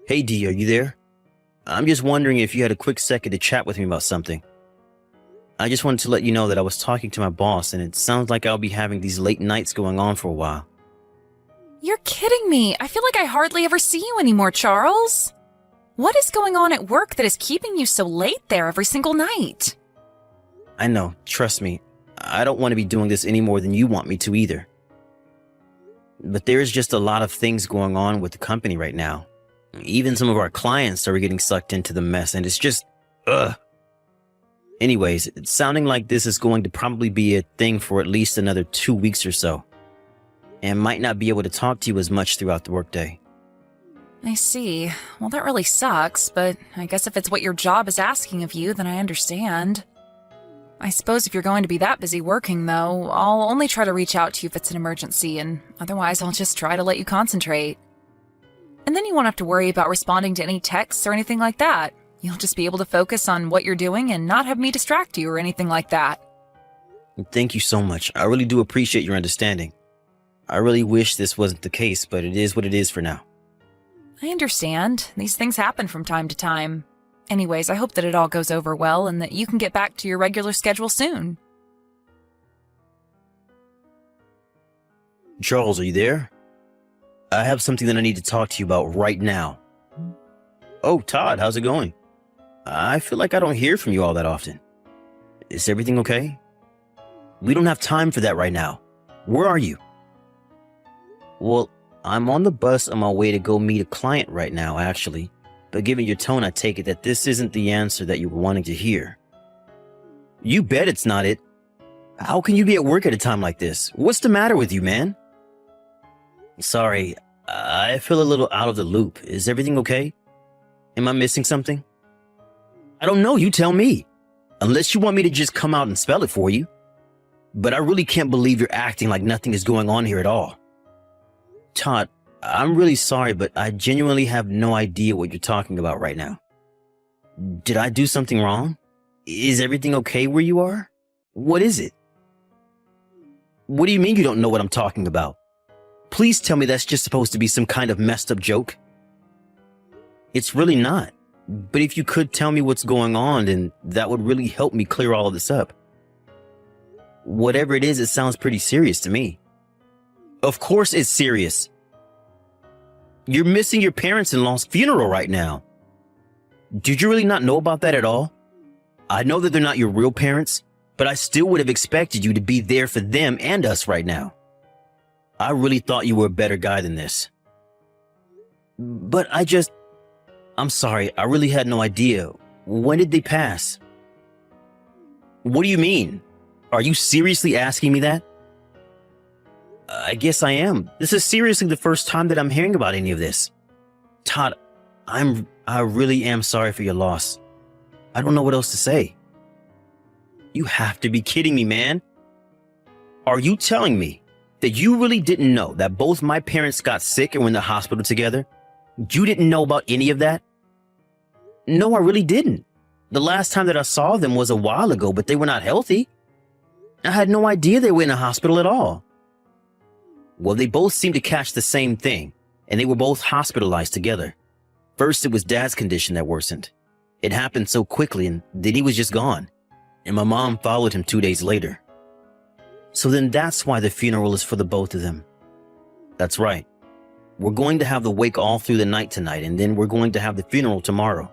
Hey D, are you there? I'm just wondering if you had a quick second to chat with me about something. I just wanted to let you know that I was talking to my boss and it sounds like I'll be having these late nights going on for a while. You're kidding me. I feel like I hardly ever see you anymore, Charles. What is going on at work that is keeping you so late there every single night? I know, trust me, I don't want to be doing this any more than you want me to either. But there's just a lot of things going on with the company right now. Even some of our clients are getting sucked into the mess and it's just, ugh. Anyways, it's sounding like this is going to probably be a thing for at least another 2 weeks or so. And might not be able to talk to you as much throughout the workday. I see. Well, that really sucks, but I guess if it's what your job is asking of you, then I understand. I suppose if you're going to be that busy working, though, I'll only try to reach out to you if it's an emergency, and otherwise I'll just try to let you concentrate. And then you won't have to worry about responding to any texts or anything like that. You'll just be able to focus on what you're doing and not have me distract you or anything like that. Thank you so much. I really do appreciate your understanding. I really wish this wasn't the case, but it is what it is for now. I understand. These things happen from time to time. Anyways, I hope that it all goes over well and that you can get back to your regular schedule soon. Charles, are you there? I have something that I need to talk to you about right now. Oh, Todd, how's it going? I feel like I don't hear from you all that often. Is everything okay? We don't have time for that right now. Where are you? Well, I'm on the bus on my way to go meet a client right now, actually. But given your tone, I take it that this isn't the answer that you were wanting to hear. You bet it's not it. How can you be at work at a time like this? What's the matter with you, man? Sorry, I feel a little out of the loop. Is everything okay? Am I missing something? I don't know, you tell me. Unless you want me to just come out and spell it for you. But I really can't believe you're acting like nothing is going on here at all. Todd, I'm really sorry, but I genuinely have no idea what you're talking about right now. Did I do something wrong? Is everything okay where you are? What is it? What do you mean you don't know what I'm talking about? Please tell me that's just supposed to be some kind of messed up joke. It's really not. But if you could tell me what's going on, then that would really help me clear all of this up. Whatever it is, it sounds pretty serious to me. Of course it's serious. You're missing your parents-in-law's funeral right now. Did you really not know about that at all? I know that they're not your real parents, but I still would have expected you to be there for them and us right now. I really thought you were a better guy than this. But I'm sorry, I really had no idea. When did they pass? What do you mean? Are you seriously asking me that? I guess I am. This is seriously the first time that I'm hearing about any of this. Todd, I really am sorry for your loss. I don't know what else to say. You have to be kidding me, man. Are you telling me that you really didn't know that both my parents got sick and were in the hospital together? You didn't know about any of that? No, I really didn't. The last time that I saw them was a while ago, but they were not healthy. I had no idea they were in a hospital at all. Well, they both seemed to catch the same thing, and they were both hospitalized together. First, it was Dad's condition that worsened. It happened so quickly, and then he was just gone. And my mom followed him 2 days later. So then that's why the funeral is for the both of them. That's right. We're going to have the wake all through the night tonight, and then we're going to have the funeral tomorrow.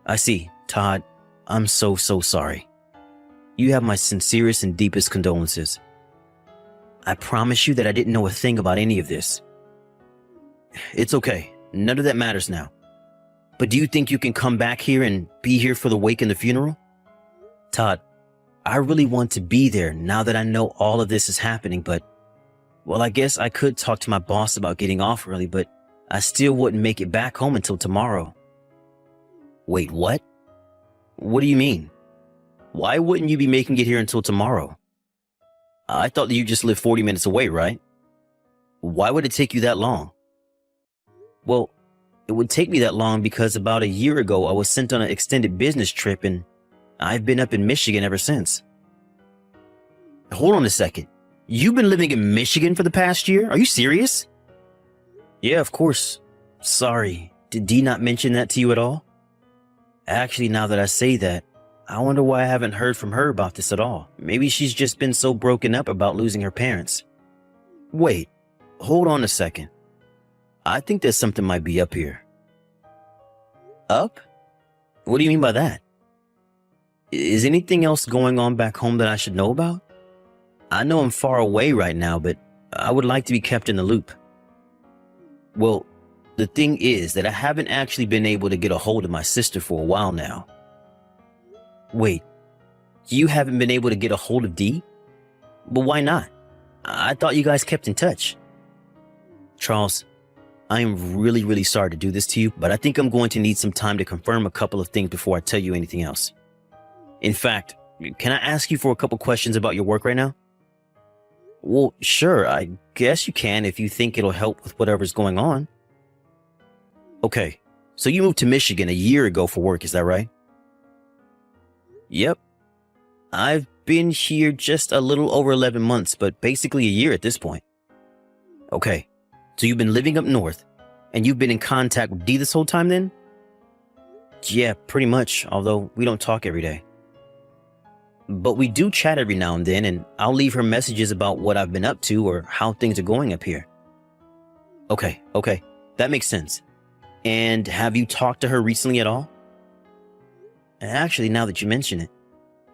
I see, Todd, I'm so sorry. You have my sincerest and deepest condolences. I promise you that I didn't know a thing about any of this. It's okay. None of that matters now. But do you think you can come back here and be here for the wake and the funeral? Todd, I really want to be there now that I know all of this is happening, but, well, I guess I could talk to my boss about getting off early, but I still wouldn't make it back home until tomorrow. Wait, what? What do you mean? Why wouldn't you be making it here until tomorrow? I thought that you just lived 40 minutes away, right? Why would it take you that long? Well, it would take me that long because about a year ago, I was sent on an extended business trip and I've been up in Michigan ever since. Hold on a second. You've been living in Michigan for the past year? Are you serious? Yeah, of course. Sorry. Did Dee not mention that to you at all? Actually, now that I say that, I wonder why I haven't heard from her about this at all. Maybe she's just been so broken up about losing her parents. Wait, hold on a second. I think there's something might be up here. Up? What do you mean by that? Is anything else going on back home that I should know about? I know I'm far away right now, but I would like to be kept in the loop. Well, the thing is that I haven't actually been able to get a hold of my sister for a while now. Wait, you haven't been able to get a hold of Dee? But why not? I thought you guys kept in touch. Charles, I am really sorry to do this to you, but I think I'm going to need some time to confirm a couple of things before I tell you anything else. In fact, can I ask you for a couple questions about your work right now? Well, sure, I guess you can if you think it'll help with whatever's going on. Okay, so you moved to Michigan a year ago for work, is that right? Yep. I've been here just a little over 11 months, but basically a year at this point. Okay, so you've been living up north, and you've been in contact with Dee this whole time then? Yeah, pretty much, although we don't talk every day. But we do chat every now and then, and I'll leave her messages about what I've been up to or how things are going up here. Okay, that makes sense. And have you talked to her recently at all? Actually, now that you mention it,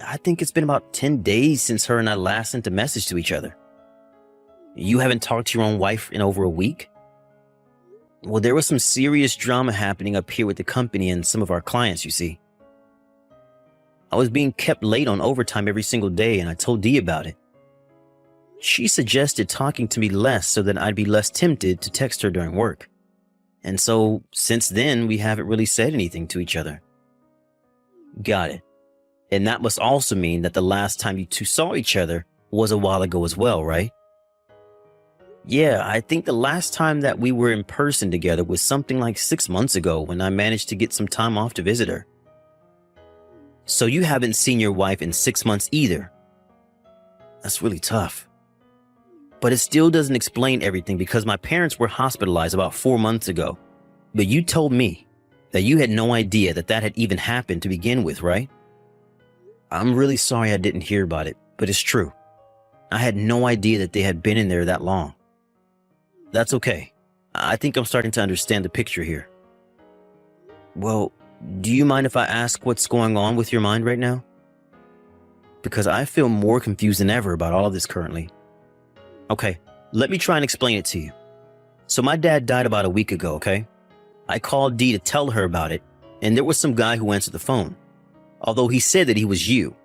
I think it's been about 10 days since her and I last sent a message to each other. You haven't talked to your own wife in over a week? Well, there was some serious drama happening up here with the company and some of our clients, you see. I was being kept late on overtime every single day, and I told Dee about it. She suggested talking to me less so that I'd be less tempted to text her during work. And so, since then, we haven't really said anything to each other. Got it. And that must also mean that the last time you two saw each other was a while ago as well, right? Yeah, I think the last time that we were in person together was something like 6 months ago when I managed to get some time off to visit her. So you haven't seen your wife in 6 months either. That's really tough. But it still doesn't explain everything because my parents were hospitalized about 4 months ago. But you told me that you had no idea that that had even happened to begin with, right? I'm really sorry I didn't hear about it, but it's true. I had no idea that they had been in there that long. That's okay. I think I'm starting to understand the picture here. Well, do you mind if I ask what's going on with your mind right now? Because I feel more confused than ever about all of this currently. Okay, let me try and explain it to you. So my dad died about a week ago, okay? I called Dee to tell her about it, and there was some guy who answered the phone. Although he said that he was you.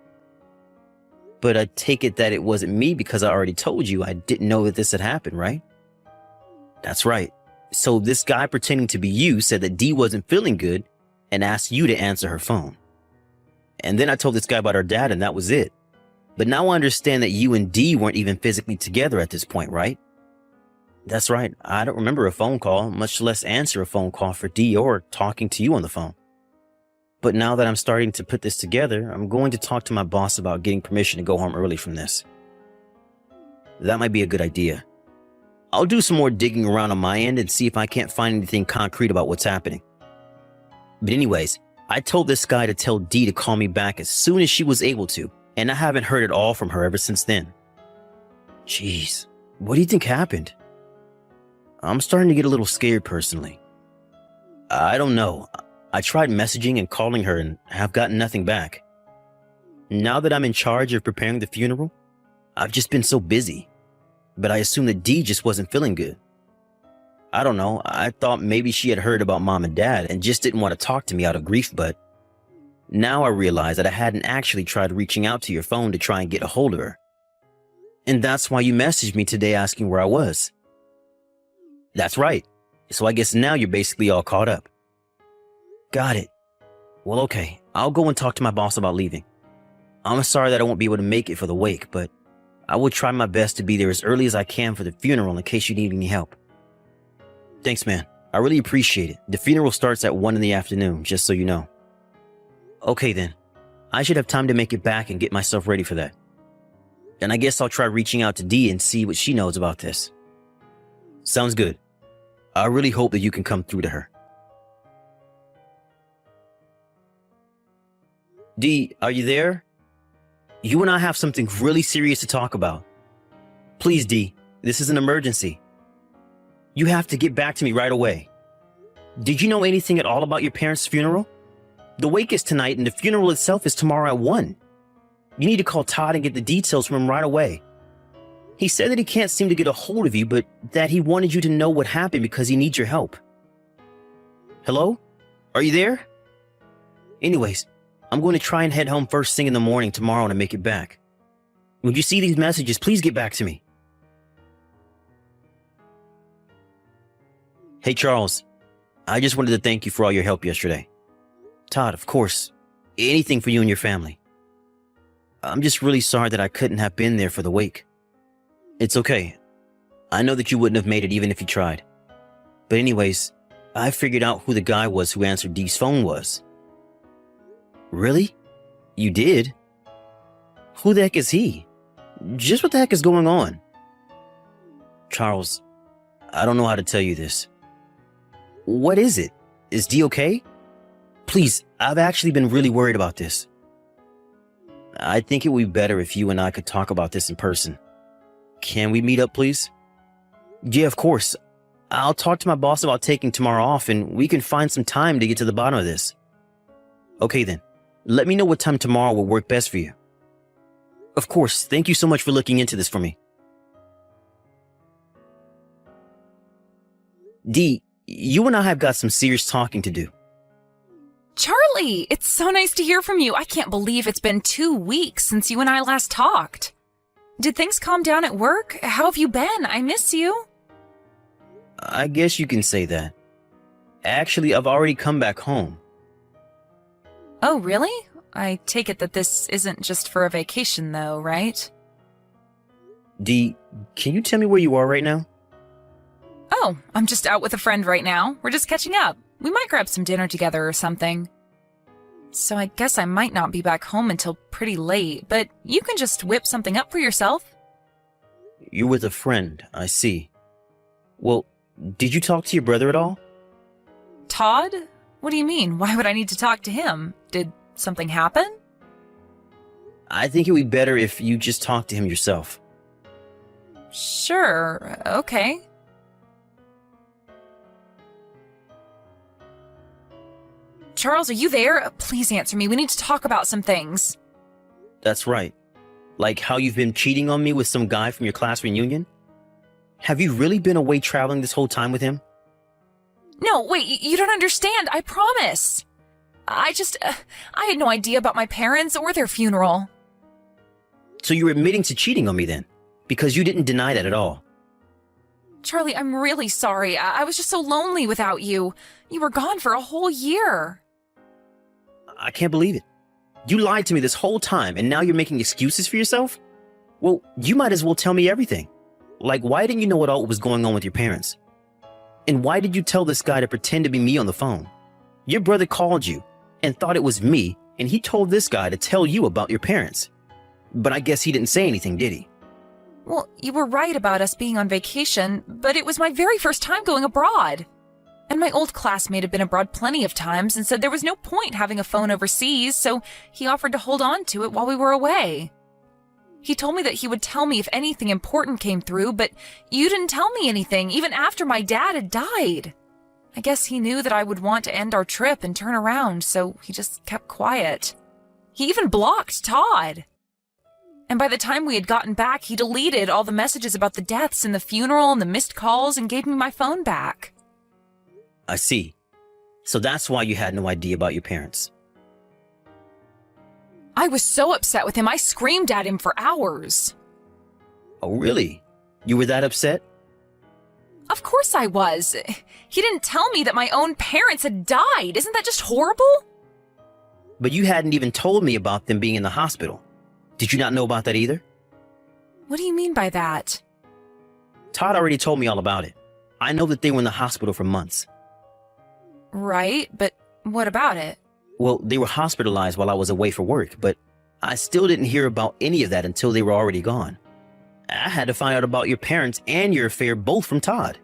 But I take it that it wasn't me because I already told you I didn't know that this had happened, right? That's right. So this guy pretending to be you said that Dee wasn't feeling good and asked you to answer her phone. And then I told this guy about her dad and that was it. But now I understand that you and Dee weren't even physically together at this point, right? That's right. I don't remember a phone call, much less answer a phone call for Dee or talking to you on the phone. But now that I'm starting to put this together, I'm going to talk to my boss about getting permission to go home early from this. That might be a good idea. I'll do some more digging around on my end and see if I can't find anything concrete about what's happening. But anyways, I told this guy to tell Dee to call me back as soon as she was able to, and I haven't heard at all from her ever since then. Jeez, what do you think happened? I'm starting to get a little scared personally. I don't know. I tried messaging and calling her and have gotten nothing back. Now that I'm in charge of preparing the funeral, I've just been so busy. But I assumed that Dee just wasn't feeling good. I don't know, I thought maybe she had heard about mom and dad and just didn't want to talk to me out of grief, but now I realize that I hadn't actually tried reaching out to your phone to try and get a hold of her. And that's why you messaged me today asking where I was. That's right. So I guess now you're basically all caught up. Got it. Well, okay, I'll go and talk to my boss about leaving. I'm sorry that I won't be able to make it for the wake, but I will try my best to be there as early as I can for the funeral in case you need any help. Thanks, man. I really appreciate it. The funeral starts at 1 in the afternoon, just so you know. Okay then. I should have time to make it back and get myself ready for that. And I guess I'll try reaching out to Dee and see what she knows about this. Sounds good. I really hope that you can come through to her. Dee, are you there? You and I have something really serious to talk about. Please, Dee, this is an emergency. You have to get back to me right away. Did you know anything at all about your parents' funeral? The wake is tonight and the funeral itself is tomorrow at 1. You need to call Todd and get the details from him right away. He said that he can't seem to get a hold of you, but that he wanted you to know what happened because he needs your help. Hello? Are you there? Anyways, I'm going to try and head home first thing in the morning tomorrow to make it back. When you see these messages, please get back to me. Hey, Charles. I just wanted to thank you for all your help yesterday. Todd, of course. Anything for you and your family. I'm just really sorry that I couldn't have been there for the wake. It's okay. I know that you wouldn't have made it even if you tried. But anyways, I figured out who the guy was who answered Dee's phone was. Really? You did? Who the heck is he? Just what the heck is going on? Charles, I don't know how to tell you this. What is it? Is Dee okay? Please, I've actually been really worried about this. I think it would be better if you and I could talk about this in person. Can we meet up, please? Yeah, of course. I'll talk to my boss about taking tomorrow off and we can find some time to get to the bottom of this. Okay then. Let me know what time tomorrow will work best for you. Of course. Thank you so much for looking into this for me. Dee, you and I have got some serious talking to do. Charlie, it's so nice to hear from you. I can't believe it's been 2 weeks since you and I last talked. Did things calm down at work? How have you been? I miss you. I guess you can say that. Actually, I've already come back home. Oh, really? I take it that this isn't just for a vacation, though, right? Dee, can you tell me where you are right now? Oh, I'm just out with a friend right now. We're just catching up. We might grab some dinner together or something. So I guess I might not be back home until pretty late, but you can just whip something up for yourself. You're with a friend, I see. Well, did you talk to your brother at all? Todd? What do you mean? Why would I need to talk to him? Did something happen? I think it would be better if you just talk to him yourself. Sure, okay. Charles, are you there? Please answer me. We need to talk about some things. That's right. Like how you've been cheating on me with some guy from your class reunion? Have you really been away traveling this whole time with him? No, wait, you don't understand. I promise. I had no idea about my parents or their funeral. So you're admitting to cheating on me then? Because you didn't deny that at all. Charlie, I'm really sorry. I was just so lonely without you. You were gone for a whole year. I can't believe it. You lied to me this whole time and now you're making excuses for yourself? Well, you might as well tell me everything. Like, why didn't you know what all was going on with your parents? And why did you tell this guy to pretend to be me on the phone? Your brother called you and thought it was me, and he told this guy to tell you about your parents. But I guess he didn't say anything, did he? Well, you were right about us being on vacation, but it was my very first time going abroad. And my old classmate had been abroad plenty of times and said there was no point having a phone overseas, so he offered to hold on to it while we were away. He told me that he would tell me if anything important came through, but you didn't tell me anything, even after my dad had died. I guess he knew that I would want to end our trip and turn around, so he just kept quiet. He even blocked Todd. And by the time we had gotten back, he deleted all the messages about the deaths and the funeral and the missed calls and gave me my phone back. I see. So that's why you had no idea about your parents. I was so upset with him, I screamed at him for hours. Oh, really? You were that upset? Of course I was. He didn't tell me that my own parents had died. Isn't that just horrible? But you hadn't even told me about them being in the hospital. Did you not know about that either? What do you mean by that? Todd already told me all about it. I know that they were in the hospital for months. Right, but what about it? Well, they were hospitalized while I was away for work, but I still didn't hear about any of that until they were already gone. I had to find out about your parents and your affair both from Todd.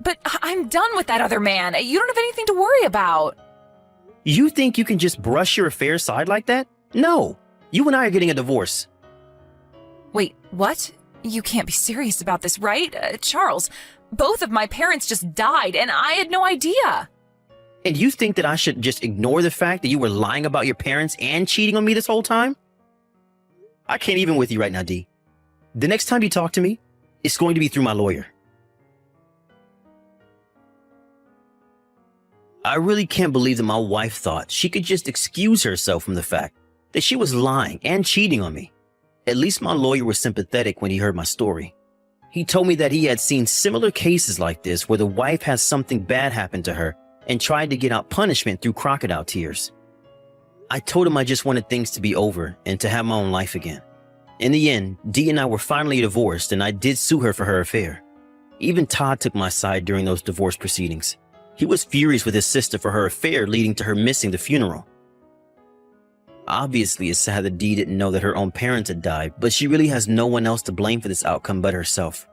But I'm done with that other man. You don't have anything to worry about. You think you can just brush your affair aside like that? No. You and I are getting a divorce. Wait, what? You can't be serious about this, right? Charles, both of my parents just died and I had no idea. And you think that I should just ignore the fact that you were lying about your parents and cheating on me this whole time? I can't even with you right now, D. The next time you talk to me, it's going to be through my lawyer. I really can't believe that my wife thought she could just excuse herself from the fact that she was lying and cheating on me. At least my lawyer was sympathetic when he heard my story. He told me that he had seen similar cases like this where the wife has something bad happen to her and tried to get out punishment through crocodile tears. I told him I just wanted things to be over and to have my own life again. In the end, Dee and I were finally divorced and I did sue her for her affair. Even Todd took my side during those divorce proceedings. He was furious with his sister for her affair leading to her missing the funeral. Obviously, it's sad that Dee didn't know that her own parents had died, but she really has no one else to blame for this outcome but herself.